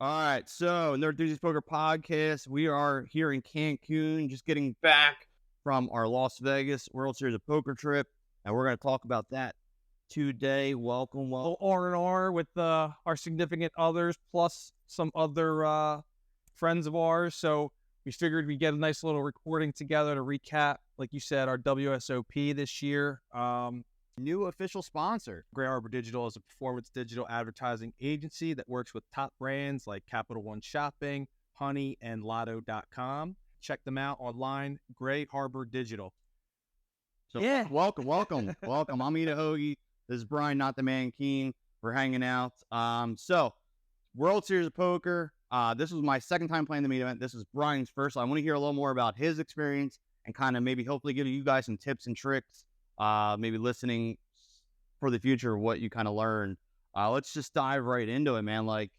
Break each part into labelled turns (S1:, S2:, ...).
S1: All right, so Nerdthusiast Poker Podcast. We are here in Cancun, just getting back from our Las Vegas World Series of Poker trip, and we're going to talk about that today. Welcome.
S2: R&R with our significant others, plus some other friends of ours. So we figured we'd get a nice little recording together to recap, like you said, our WSOP this year.
S1: New official sponsor.
S2: Gray Harbor Digital is a performance digital advertising agency that works with top brands like Capital One Shopping, Honey, and Lotto.com. Check them out online, Gray Harbor Digital.
S1: So welcome. I'm Hoagie. This is Brian, not the man Keen. We're hanging out. So World Series of Poker. This was my second time playing the main event. This is Brian's first. So I want to hear a little more about his experience and kind of maybe hopefully give you guys some tips and tricks. Maybe listening for the future, what you kind of learned. Let's just dive right into it, man. Like,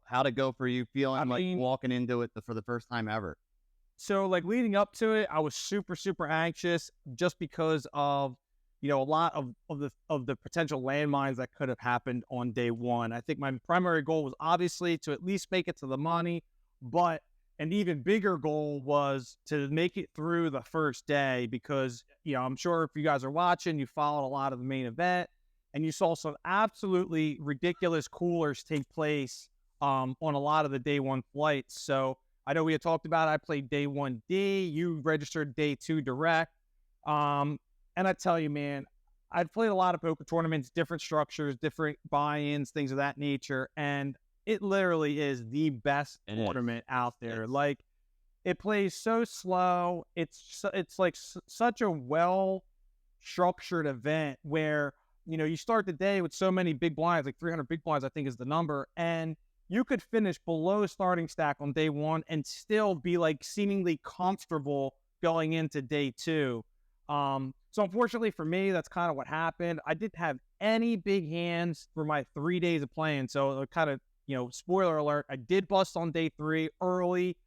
S1: how'd it go for you? Feeling like walking into it for the first time ever?
S2: So, like, leading up to it, I was super anxious just because of, a lot of the potential landmines that could have happened on day one. I think my primary goal was obviously to at least make it to the money, but an even bigger goal was to make it through the first day because, I'm sure if you guys are watching, you followed a lot of the main event and you saw some absolutely ridiculous coolers take place on a lot of the day one flights. So I know we had talked about it. I played day 1D. You registered day 2 direct. And I tell you, man, I've played a lot of poker tournaments, different structures, different buy-ins, things of that nature. And it literally is the best tournament out there. Like, it plays so slow. It's like such a well-structured event where, you start the day with so many big blinds, like 300 big blinds, I think is the number. And you could finish below starting stack on day one and still be like seemingly comfortable going into day 2. So unfortunately for me, that's kind of what happened. I didn't have any big hands for my 3 days of playing. So it kind of, spoiler alert, I did bust on day 3 early,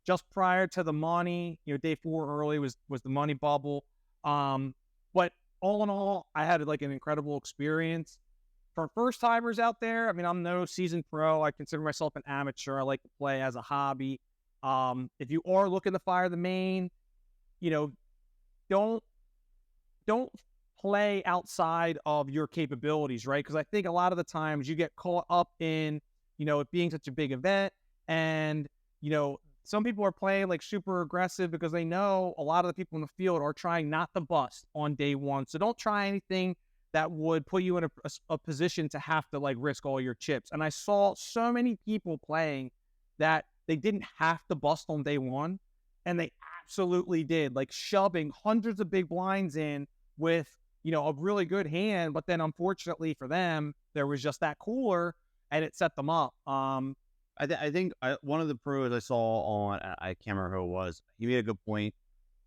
S2: just prior to the money. Day 4 early was the money bubble. But all in all, I had like an incredible experience. For first timers out there, I mean, I'm no seasoned pro. I consider myself an amateur. I like to play as a hobby. If you are looking to fire the main, don't play outside of your capabilities, right? Because I think a lot of the times you get caught up in it being such a big event, and some people are playing like super aggressive because they know a lot of the people in the field are trying not to bust on day one. So don't try anything that would put you in a position to have to like risk all your chips. And I saw so many people playing that they didn't have to bust on day one, and they absolutely did, like shoving hundreds of big blinds in with a really good hand. But then unfortunately for them, there was just that cooler and it set them up.
S1: I think one of the pros I saw on, I can't remember who it was, he made a good point.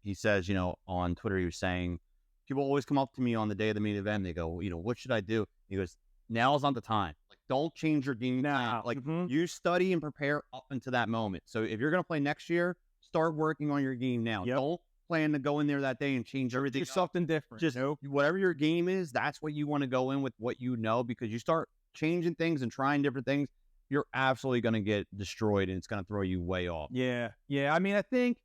S1: He says, on Twitter, he was saying, people always come up to me on the day of the main event. They go, what should I do? He goes, now's not the time. Like, don't change your game plan. Like, you study and prepare up into that moment. So if you're going to play next year, start working on your game now.
S2: Yep.
S1: Don't plan to go in there that day and change everything.
S2: Just something different.
S1: Just whatever your game is, that's what you want to go in with, what because you start changing things and trying different things, you're absolutely going to get destroyed and it's going to throw you way off.
S2: Yeah. I mean, I think,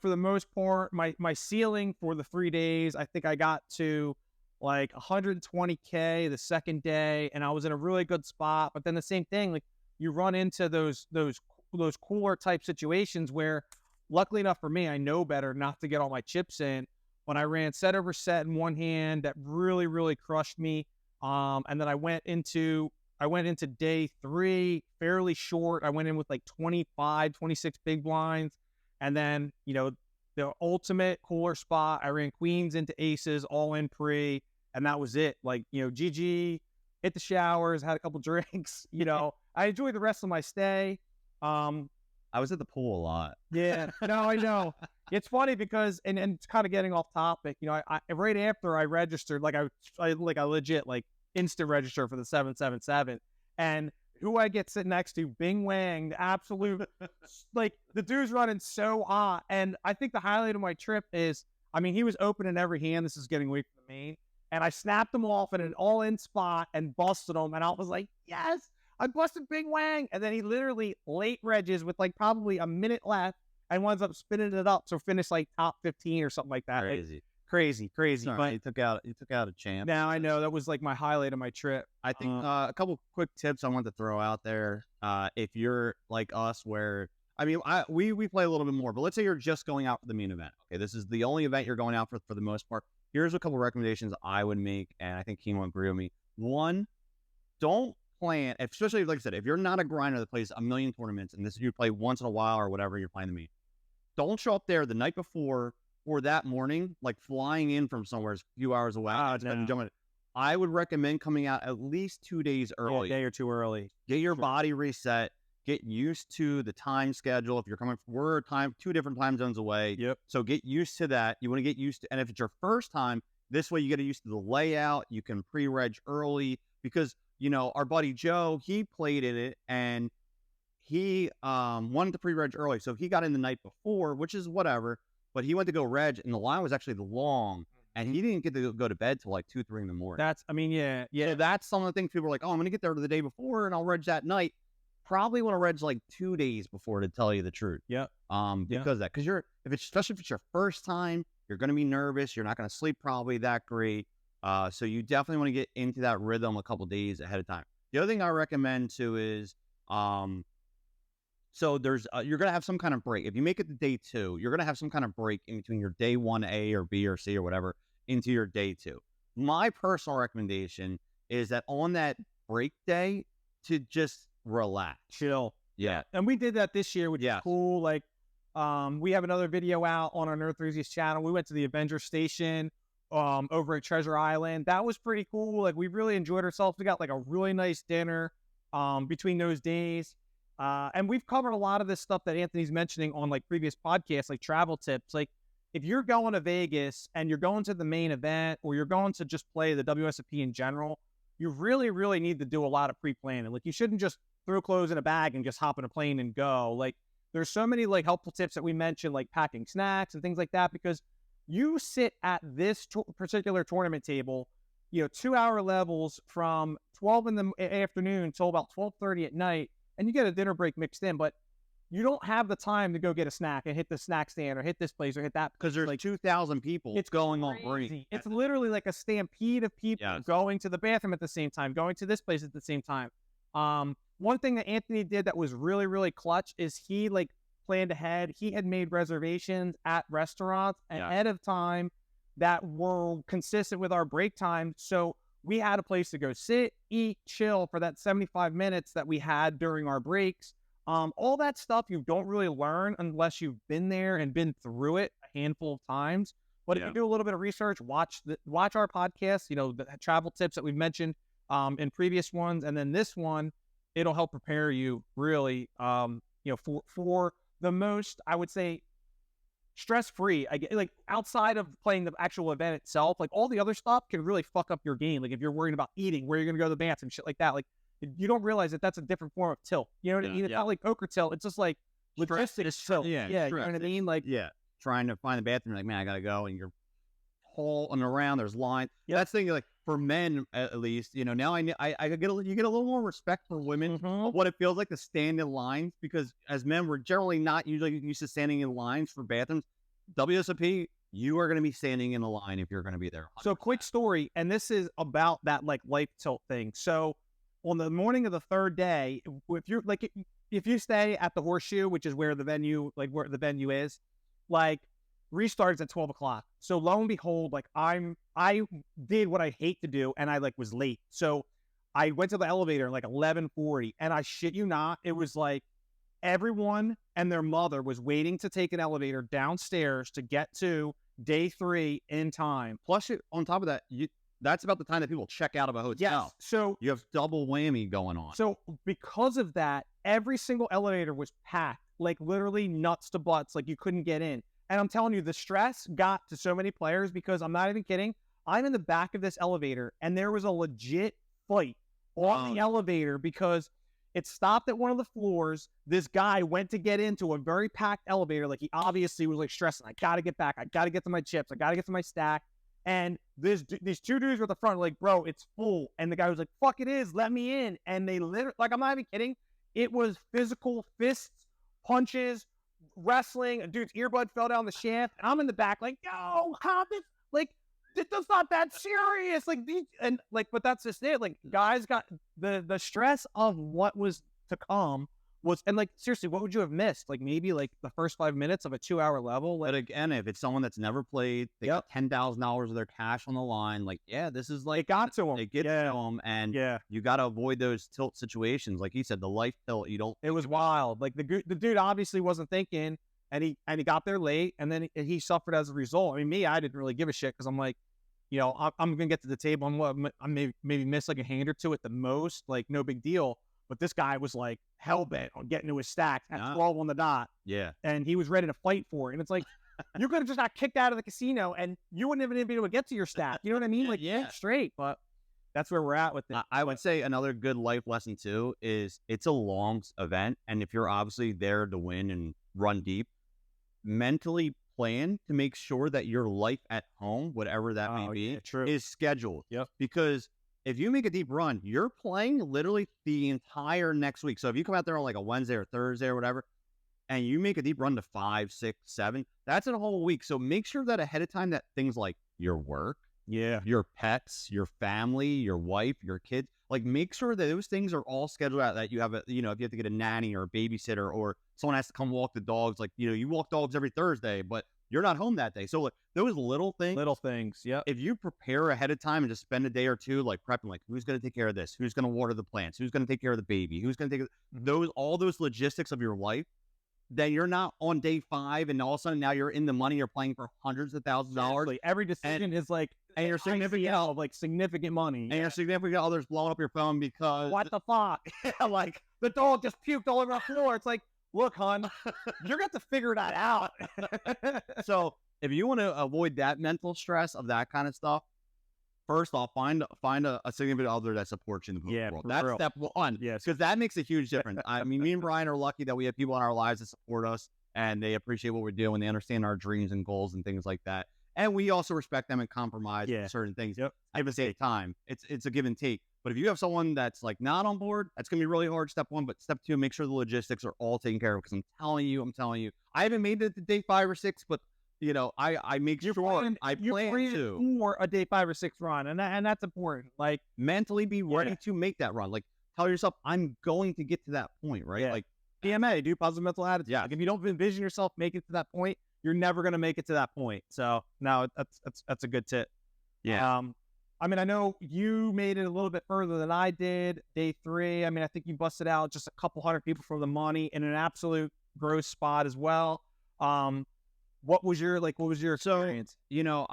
S2: for the most part, my ceiling for the 3 days, I think I got to like 120K the second day, and I was in a really good spot. But then the same thing, like you run into those cooler type situations where, luckily enough for me, I know better not to get all my chips in. But I ran set over set in one hand that really, really crushed me. And then I went into day 3 fairly short. I went in with like 25, 26 big blinds. And then, the ultimate cooler spot, I ran queens into aces, all in pre, and that was it. Like, GG, hit the showers, had a couple drinks, I enjoyed the rest of my stay.
S1: I was at the pool a lot.
S2: Yeah, no, I know. It's funny because, and it's kind of getting off topic, I right after I registered, like I legit like instant register for the 777, and who I get sitting next to, Bing Wang, the absolute, like the dude's running so hot. And I think the highlight of my trip is, I mean, he was opening every hand. This is getting away from the main, and I snapped him off in an all-in spot and busted him. And I was like, yes, I busted big wang. And then he literally late regs with like probably a minute left and winds up spinning it up. So finished like top 15 or something like that.
S1: Crazy.
S2: Like, crazy.
S1: Sorry,
S2: But
S1: he took out a champ.
S2: now I know that was like my highlight of my trip.
S1: I think a couple quick tips I want to throw out there. If you're like us, where I mean, we play a little bit more, but let's say you're just going out for the main event. Okay, this is the only event you're going out for the most part. Here's a couple recommendations I would make, and I think Keen will agree with me. One, don't plan, especially like I said, if you're not a grinder that plays a million tournaments, and this you play once in a while or whatever you're playing the meet, don't show up there the night before or that morning, like flying in from somewhere a few hours away. I would recommend coming out at least 2 days early.
S2: Yeah, a day or two early.
S1: Get your body reset. Get used to the time schedule. If you're coming, we're 2 different time zones away.
S2: Yep.
S1: So get used to that. You want to get used to, and if it's your first time, this way you get used to the layout. You can pre-reg early because, you know, our buddy Joe, he played in it and he wanted to pre-reg early. So he got in the night before, which is whatever, but he went to go reg and the line was actually long and he didn't get to go to bed till like 2, 3 in the morning.
S2: Yeah.
S1: So that's some of the things people are like, oh, I'm going to get there the day before and I'll reg that night. Probably want to reg like 2 days before, to tell you the truth.
S2: Yep.
S1: Because especially if it's your first time, you're going to be nervous. You're not going to sleep probably that great. So you definitely want to get into that rhythm a couple days ahead of time. The other thing I recommend too is, so there's you're going to have some kind of break. If you make it to day 2, you're going to have some kind of break in between your day 1A or B or C or whatever into your day 2. My personal recommendation is that on that break day to just relax,
S2: chill.
S1: Yeah.
S2: And we did that this year, which is cool. Like, we have another video out on our Nerdthusiast channel. We went to the Avenger Station over at Treasure Island. That was pretty cool. Like, we really enjoyed ourselves. We got like a really nice dinner between those days. And we've covered a lot of this stuff that Anthony's mentioning on like previous podcasts, like travel tips. Like, if you're going to Vegas and you're going to the main event or you're going to just play the WSOP in general, you really, really need to do a lot of pre-planning. Like, you shouldn't just throw clothes in a bag and just hop in a plane and go. Like, there's so many like helpful tips that we mentioned, like packing snacks and things like that, because you sit at this particular tournament table, 2-hour levels from 12 in the afternoon till about 12:30 at night, and you get a dinner break mixed in, but you don't have the time to go get a snack and hit the snack stand or hit this place or hit that,
S1: because there's like 2,000 people. It's going on break.
S2: It's literally like a stampede of people going to the bathroom at the same time, going to this place at the same time. One thing that Anthony did that was really, really clutch is he like planned ahead. He had made reservations at restaurants ahead of time that were consistent with our break time. So we had a place to go sit, eat, chill for that 75 minutes that we had during our breaks. All that stuff you don't really learn unless you've been there and been through it a handful of times. But if you do a little bit of research, watch our podcast, the travel tips that we've mentioned in previous ones, and then this one, it'll help prepare you really, for the most, I would say, stress-free. Like, outside of playing the actual event itself, like all the other stuff can really fuck up your game. Like, if you're worried about eating, where you're going to go to the bathroom, shit like that, like you don't realize that that's a different form of tilt. You know what I mean? It's not like poker tilt. It's just like logistics tilt.
S1: Yeah,
S2: you know what I mean? Like,
S1: trying to find the bathroom, like, man, I got to go, and you're hauling around, there's lines. That's the thing, like, for men at least, now you get a little more respect for women, what it feels like to stand in lines, because as men, we're generally not usually used to standing in lines for bathrooms. WSOP, you are going to be standing in a line if you're going to be there. 100%.
S2: So, quick story, and this is about that like life tilt thing. So on the morning of the third day, if you stay at the Horseshoe, which is where the venue is, like, restarts at 12 o'clock. So lo and behold, like I did what I hate to do, and I like was late. So I went to the elevator like 11:40, and I shit you not, it was like everyone and their mother was waiting to take an elevator downstairs to get to day 3 in time.
S1: Plus, on top of that, that's about the time that people check out of a hotel.
S2: Yes. So
S1: you have double whammy going on.
S2: So because of that, every single elevator was packed, like literally nuts to butts, like you couldn't get in. And I'm telling you, the stress got to so many players, because I'm not even kidding. I'm in the back of this elevator, and there was a legit fight on the elevator because it stopped at one of the floors. This guy went to get into a very packed elevator. Like, he obviously was like stressing. I got to get back. I got to get to my chips. I got to get to my stack. And these two dudes were at the front, like, bro, it's full. And the guy was like, fuck, it is. Let me in. And they literally, like, I'm not even kidding. It was physical fists, punches, wrestling. A dude's earbud fell down the shaft. And I'm in the back, like, yo, how this, like, that's not that serious. Like, but that's just it. Like, guys got the stress of what was to come. And like, seriously, what would you have missed? Like, maybe like the first 5 minutes of a 2-hour level. Like,
S1: but again, if it's someone that's never played, they got $10,000 of their cash on the line. Like, yeah, this is like,
S2: it got to them.
S1: It gets to them, and you got to avoid those tilt situations. Like you said, the life tilt. You don't.
S2: It was wild. Like the dude obviously wasn't thinking, and he got there late, and then he suffered as a result. I mean, I didn't really give a shit because I'm like, you know, I'm gonna get to the table and I maybe miss like a hand or two at the most. Like, no big deal. But this guy was like hell-bent on getting to his stack at 12 on the dot.
S1: Yeah.
S2: And he was ready to fight for it. And it's like, you could have just got kicked out of the casino and you wouldn't even be able to get to your stack. You know what I mean? Like, straight. But that's where we're at with it.
S1: I would say another good life lesson, too, is it's a long event. And if you're obviously there to win and run deep, mentally plan to make sure that your life at home, whatever that may be, is scheduled.
S2: Yep.
S1: Because if you make a deep run, you're playing literally the entire next week. So if you come out there on like a Wednesday or Thursday or whatever, and you make a deep run to 5, 6, 7, that's a whole week. So make sure that ahead of time that things like your work, your pets, your family, your wife, your kids, like make sure that those things are all scheduled out, that you have if you have to get a nanny or a babysitter or someone has to come walk the dogs, like, you walk dogs every Thursday, but you're not home that day. So like those little things.
S2: Yeah.
S1: If you prepare ahead of time and just spend a day or two like prepping, like who's going to take care of this? Who's going to water the plants? Who's going to take care of the baby? Who's going to take all those logistics of your life, then you're not on day 5 and all of a sudden now you're in the money. You're playing for hundreds of thousands of dollars.
S2: Exactly. Every decision is like,
S1: and your significant
S2: like significant money.
S1: And your significant other's blowing up your phone because
S2: what the fuck? Like the dog just puked all over the floor. It's like, look, hon, you're going to figure that out.
S1: So if you want to avoid that mental stress of that kind of stuff, first off, find a significant other that supports you in the poker world. That's step one.
S2: Yes.
S1: Because that makes a huge difference. I mean, me and Brian are lucky that we have people in our lives that support us and they appreciate what we're doing. They understand our dreams and goals and things like that. And we also respect them and compromise on certain things. At the same time, it's a give and take. But if you have someone that's like not on board, that's going to be really hard, step 1. But step 2, make sure the logistics are all taken care of. Because I'm telling you, I haven't made it to day 5 or 6, but I make sure I plan to
S2: for a day 5 or 6 run, and that's important. Like
S1: mentally be ready to make that run. Like tell yourself, I'm going to get to that point, right?
S2: Yeah.
S1: Like
S2: PMA, do positive mental attitude. Yeah. Like if you don't envision yourself making it to that point, you're never going to make it to that point. So no, that's a good tip.
S1: Yeah.
S2: I mean, I know you made it a little bit further than I did. Day 3, I mean, I think you busted out just a couple hundred people from the money in an absolute gross spot as well. What was your experience?
S1: So,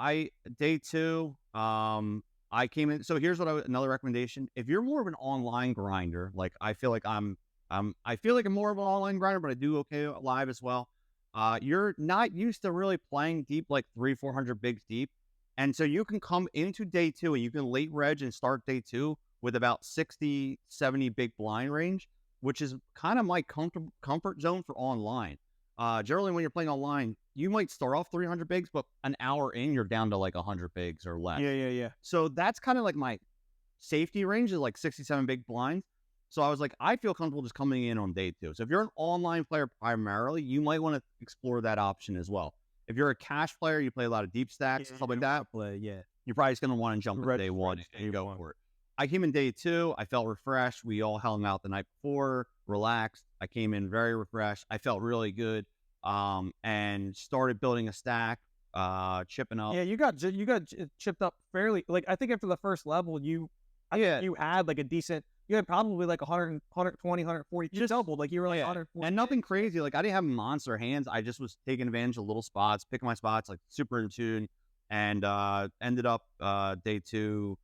S1: day 2, I came in. So here's another recommendation. If you're more of an online grinder, like I feel like I'm more of an online grinder, but I do okay live as well. You're not used to really playing deep, like 300-400 bigs deep. And so you can come into day 2 and you can late reg and start day 2 with about 60, 70 big blind range, which is kind of my comfort zone for online. Generally when you're playing online, you might start off 300 bigs, but an hour in, you're down to like 100 bigs or less.
S2: Yeah.
S1: So that's kind of like my safety range is like 67 big blinds. So I was like, I feel comfortable just coming in on day 2. So if you're an online player primarily, you might want to explore that option as well. If you're a cash player, you play a lot of deep stacks, stuff like that. You're probably just going to want to jump to day 1 and go for it. I came in day 2. I felt refreshed. We all hung out the night before, relaxed. I came in very refreshed. I felt really good. And started building a stack, chipping up.
S2: Yeah, you got chipped up fairly. Like I think after the first level, you had like a decent. You had probably like 100, 120, 140. You just doubled. Like you were like 140.
S1: And nothing crazy. Like I didn't have monster hands. I just was taking advantage of little spots, picking my spots, like super in tune, and ended up day 2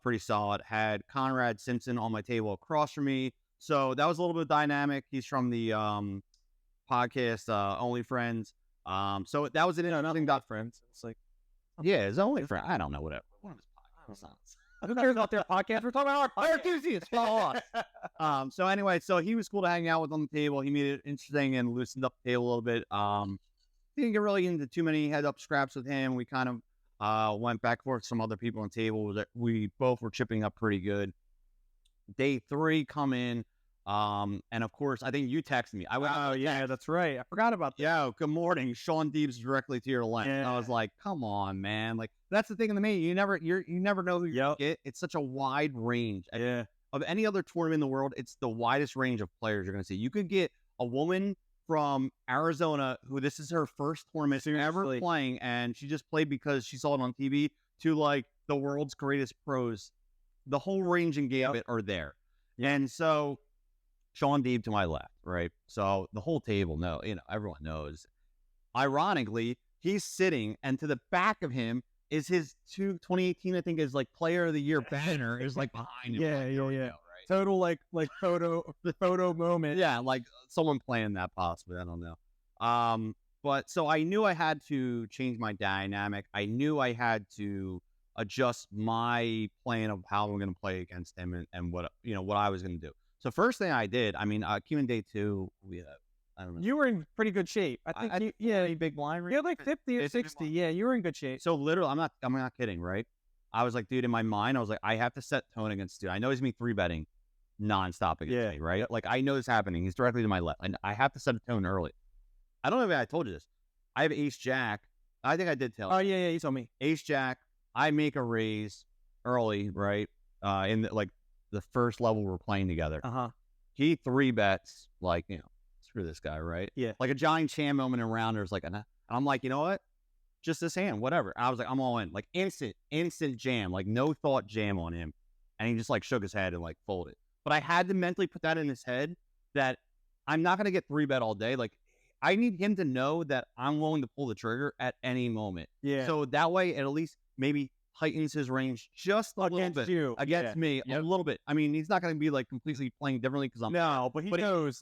S1: pretty solid. Had Conrad Simpson on my table across from me, so that was a little bit dynamic. He's from the podcast Only Friends. So that was it.
S2: Nothing got friends. It's like
S1: his Only Friend. I don't know, whatever. One of his podcasts.
S2: I don't care about their podcast. We're talking about our
S1: Nerdthusiast. Follow us. So anyway, so he was cool to hang out with on the table. He made it interesting and loosened up the table a little bit. Didn't get really into too many head up scraps with him. We kind of Went back and forth with some other people on the table. We both were chipping up pretty good. Day 3 come in. And of course, I think you texted me.
S2: Oh, yeah, that's right. I forgot about that.
S1: Yeah, good morning. Sean Deeb's directly to your left. Yeah. I was like, come on, man. Like, that's the thing in the main. You never know who you get. It's such a wide range.
S2: Yeah.
S1: Of any other tournament in the world, it's the widest range of players you're going to see. You could get a woman from Arizona who this is her first tournament ever playing, and she just played because she saw it on TV, to like the world's greatest pros. The whole range and gambit are there. And so Sean Deeb to my left, right? So the whole table, everyone knows. Ironically, he's sitting, and to the back of him is his 2018, I think, is like Player of the Year banner is like behind him.
S2: Yeah. Right? Total like photo moment.
S1: Yeah, like someone playing that possibly. I don't know. But so I knew I had to change my dynamic. I knew I had to adjust my plan of how I'm going to play against him and what I was going to do. So first thing I did, came in day 2. I don't know.
S2: You were in pretty good shape. I think
S1: big blind.
S2: You had like 50 or 60. Yeah, you were in good shape.
S1: So literally, I'm not kidding, right? I was like, dude, in my mind, I was like, I have to set tone against dude. I know he's going to be 3-betting nonstop against me, right? Like, I know this happening. He's directly to my left. And I have to set a tone early. I don't know if I told you this. I have ace jack. I think I did tell you.
S2: Oh, yeah, you told me.
S1: Ace jack. I make a raise early, right? In the first level we're playing together. He 3-bets, like, screw this guy, right?
S2: Yeah.
S1: Like a Johnny Chan moment in rounders, like, and I'm like, you know what? Just this hand, whatever. I was like, I'm all in. Like, instant jam. Like, no thought jam on him. And he just, like, shook his head and, like, folded. But I had to mentally put that in his head that I'm not going to get 3-bet all day. Like, I need him to know that I'm willing to pull the trigger at any moment.
S2: Yeah.
S1: So that way, it at least maybe heightens his range just a little bit. Against me, a little bit. I mean, he's not going to be, like, completely playing differently because I'm...
S2: No, but he knows.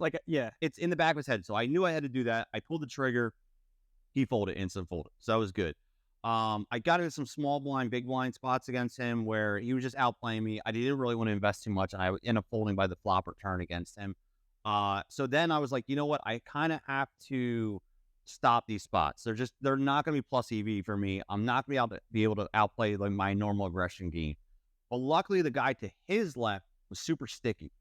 S1: It's in the back of his head. So I knew I had to do that. I pulled the trigger. He folded, instant folded. So that was good. I got into some small blind, big blind spots against him where he was just outplaying me. I didn't really want to invest too much, and I ended up folding by the flop or turn against him. So then I was like, you know what? I kind of have to stop these spots. They're not going to be plus EV for me. I'm not going to be able to outplay like my normal aggression game. But luckily, the guy to his left was super sticky,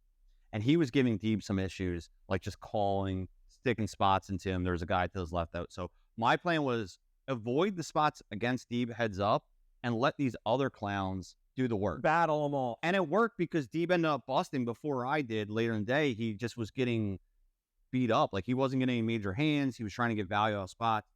S1: and he was giving Deeb some issues, like just calling, sticking spots into him. There was a guy to his left out. So my plan was avoid the spots against Deeb heads up and let these other clowns do the work.
S2: Battle them all.
S1: And it worked because Deeb ended up busting before I did. Later in the day, he just was getting beat up. Like, he wasn't getting any major hands. He was trying to get value out of spots.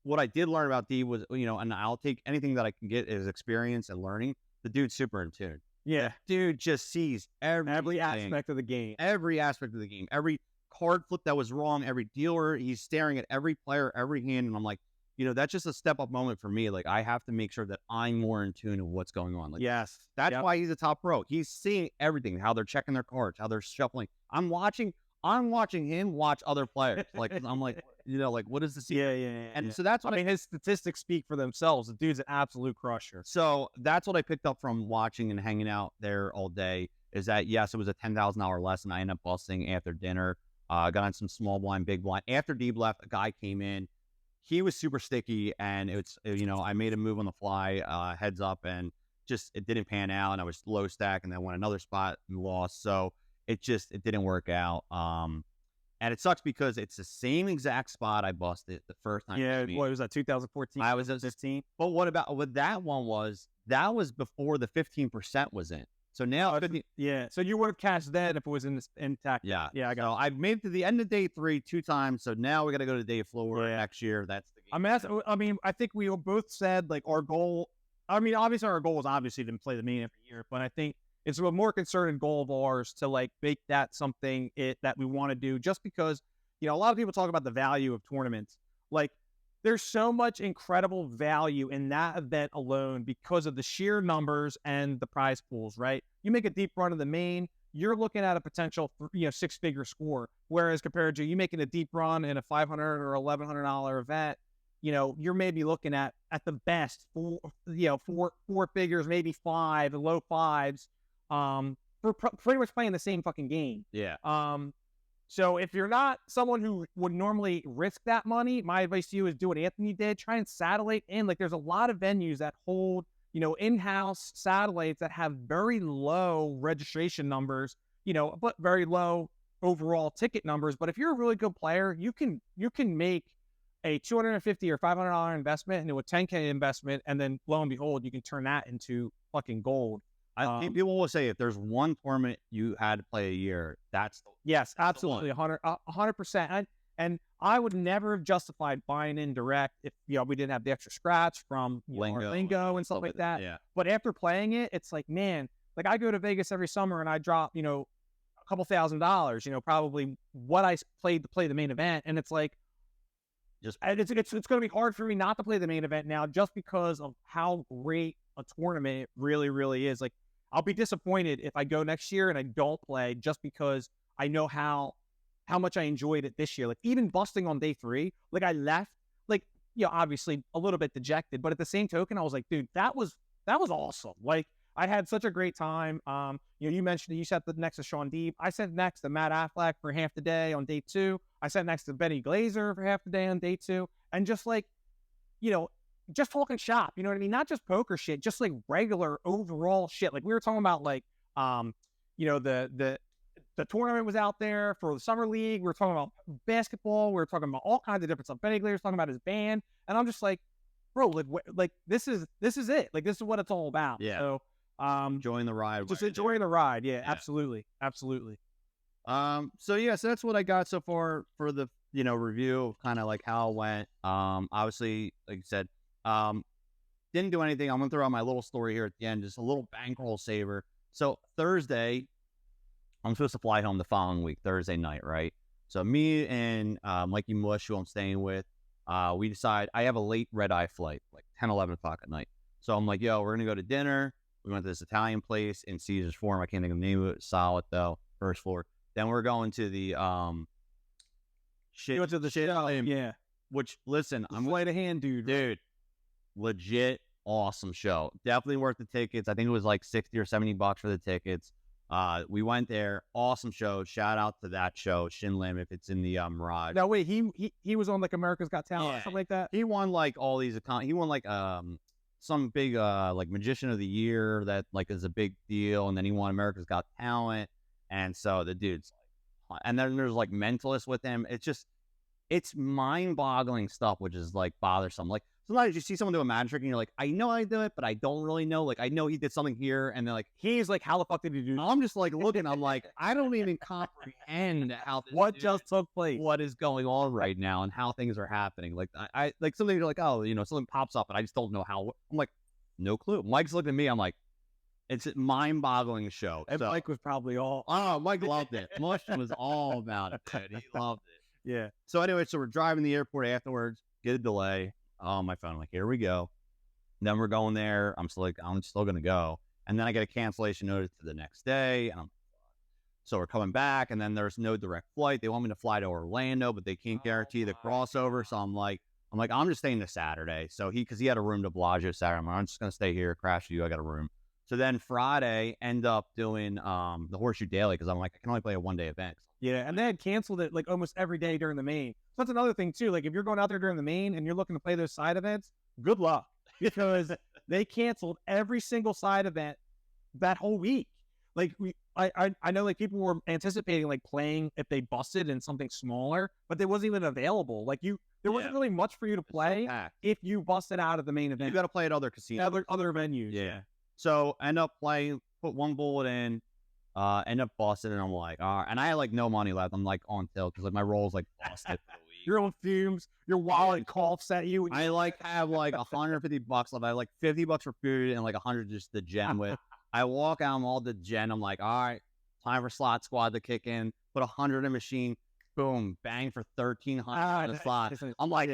S1: What I did learn about Deeb was, and I'll take anything that I can get as experience and learning. The dude's super in tune.
S2: Yeah.
S1: Dude just sees every
S2: aspect of the game.
S1: Every aspect of the game. Every card flip that was wrong, every dealer, he's staring at every player, every hand, and I'm like, that's just a step up moment for me. Like, I have to make sure that I'm more in tune of what's going on. Like,
S2: yes,
S1: that's why he's a top pro. He's seeing everything, how they're checking their cards, how they're shuffling. I'm watching him watch other players. Like, I'm like, what is this?
S2: Yeah.
S1: And so that's what
S2: his statistics speak for themselves. The dude's an absolute crusher.
S1: So that's what I picked up from watching and hanging out there all day. Is that yes, it was a $10,000 lesson. I ended up busting after dinner. Got on some small blind, big blind. After Deeb left, a guy came in. He was super sticky, and it's, I made a move on the fly, heads up, and just, it didn't pan out, and I was low stack, and then went another spot and lost. So it didn't work out. And it sucks because it's the same exact spot I busted the first time.
S2: Yeah, what was that, 2014?
S1: I was at 15. But what that one was, that was before the 15% was in. So now,
S2: so you would have cashed that if it was intact.
S1: Yeah,
S2: I got.
S1: So I've made it to the end of day 3 2 times. So now we got to go to day 4 next year. That's the game.
S2: I think we both said like our goal. Obviously our goal is obviously to play the main every year, but I think it's a more concerted goal of ours to like make that something that we want to do. Just because a lot of people talk about the value of tournaments, like. There's so much incredible value in that event alone because of the sheer numbers and the prize pools, right? You make a deep run of the main, you're looking at a potential, 6-figure score. Whereas compared to you making a deep run in a $500 or $1,100 event, you're maybe looking at the best four figures, maybe 5, low 5s, for pretty much playing the same fucking game.
S1: Yeah.
S2: So if you're not someone who would normally risk that money, my advice to you is do what Anthony did. Try and satellite in. Like there's a lot of venues that hold, in-house satellites that have very low registration numbers, but very low overall ticket numbers. But if you're a really good player, you can make a $250 or $500 investment into a $10K investment, and then lo and behold, you can turn that into fucking gold.
S1: I think people will say if there's one tournament you had to play a year, that's the
S2: yes, absolutely, 100%. And I would never have justified buying in direct if we didn't have the extra scratch from lingo and stuff like that.
S1: Yeah.
S2: But after playing it, it's like, man, like I go to Vegas every summer and I drop a couple $1,000, probably what I played to play the main event, and it's like, it's going to be hard for me not to play the main event now just because of how great a tournament it really, really is. Like, I'll be disappointed if I go next year and I don't play just because I know how much I enjoyed it this year. Like, even busting on day 3, like I left, like, obviously a little bit dejected, but at the same token, I was like, dude, that was awesome. Like, I had such a great time. You mentioned you sat next to Sean Deeb. I sat next to Matt Affleck for half the day on day 2. I sat next to Benny Glazer for half the day on day 2. And just like, just talking shop, you know what I mean? Not just poker shit, just like regular overall shit. Like we were talking about like, the tournament was out there for the summer league. We were talking about basketball. We were talking about all kinds of different stuff. Benny Glazer was talking about his band. And I'm just like, bro, like this is it. Like, this is what it's all about.
S1: Yeah.
S2: So,
S1: enjoying the ride.
S2: Just enjoying the ride. Yeah, absolutely. Absolutely.
S1: So that's what I got so far for the, review of kind of like how it went. Obviously, like I said, didn't do anything. I'm going to throw out my little story here at the end, just a little bankroll saver. So Thursday, I'm supposed to fly home the following week, Thursday night, right? So me and Mikey Mush, who I'm staying with, we decide I have a late red-eye flight, like 10, 11 o'clock at night. So I'm like, yo, we're going to go to dinner. We went to this Italian place in Caesar's Forum. I can't think of the name of it. Solid, though. First floor. Then we're going to the shit.
S2: You went to the shit. Yeah.
S1: Which, listen,
S2: I'm light of hand, dude.
S1: Legit awesome show. Definitely worth the tickets. I think it was like $60 or $70 for the tickets. We went there. Awesome show. Shout out to that show, Shin Lim, if it's in the Mirage.
S2: Now wait, he was on like America's Got Talent or something like that.
S1: He won like all these accounts. He won like some big like Magician of the Year that like is a big deal, and then he won America's Got Talent. And so the dude's like, and then there's like mentalists with him. It's mind-boggling stuff, which is like bothersome. Like sometimes you see someone do a magic trick and you're like, I know I do it, but I don't really know. Like I know he did something here, and they're like, he's like, how the fuck did he do? I'm just like looking. I'm like, I don't even comprehend how
S2: what just took place,
S1: what is going on right now, and how things are happening. Like I like something you're like, oh, something pops up, and I just don't know how. I'm like, no clue. Mike's looking at me. I'm like, it's a mind-boggling show.
S2: And so, Mike was probably
S1: Mike loved it. Mush was all about it, dude. He loved it.
S2: Yeah.
S1: So anyway, so we're driving to the airport afterwards, get a delay on my phone. I'm like, here we go. And then we're going there. I'm still going to go. And then I get a cancellation notice to the next day. And so we're coming back, and then there's no direct flight. They want me to fly to Orlando, but they can't guarantee the crossover. So I'm like, I'm just staying to Saturday. So because he had a room to Bellagio Saturday. I'm just going to stay here, crash with you. I got a room. So then Friday, end up doing the Horseshoe Daily because I'm like, I can only play a one-day event.
S2: Yeah, and they had canceled it like almost every day during the main. So that's another thing too. Like if you're going out there during the main and you're looking to play those side events, good luck because they canceled every single side event that whole week. Like I know like people were anticipating like playing if they busted in something smaller, but they wasn't even available. Like there wasn't really much for you to play if you busted out of the main event.
S1: You got to play at other casinos,
S2: other venues.
S1: Yeah. So end up playing, put one bullet in, end up busting, and I'm like, all right. And I had like no money left. I'm like on tilt because like my roll's like busted for the week.
S2: You're on fumes. Your wallet coughs at you.
S1: I like have like $150 left. I have like $50 for food and like 100 just to gem with. I walk out, I'm all the gen. I'm like, all right, time for slot squad to kick in. Put 100 in machine. Boom, bang for 1,300 in the slot. I'm like,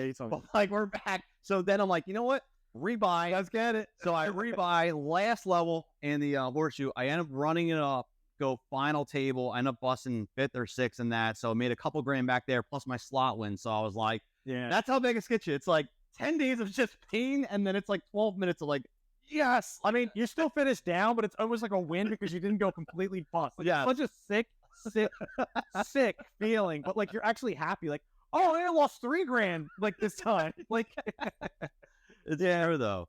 S1: we're back. So then I'm like, you know what? Rebuy.
S2: Let's get it.
S1: So I rebuy last level in the Horseshoe. I end up running it up, go final table. I end up busting 5th or 6th in that. So I made a couple grand back there plus my slot win. So I was like,
S2: yeah,
S1: that's how Vegas gets you. It's like 10 days of just pain, and then it's like 12 minutes of like, yes.
S2: I mean, you still finished down, but it's almost like a win because you didn't go completely bust. Like,
S1: yeah.
S2: Such a sick feeling, but like you're actually happy. Like, oh, I lost $3,000 like this time. Like,
S1: it's true though.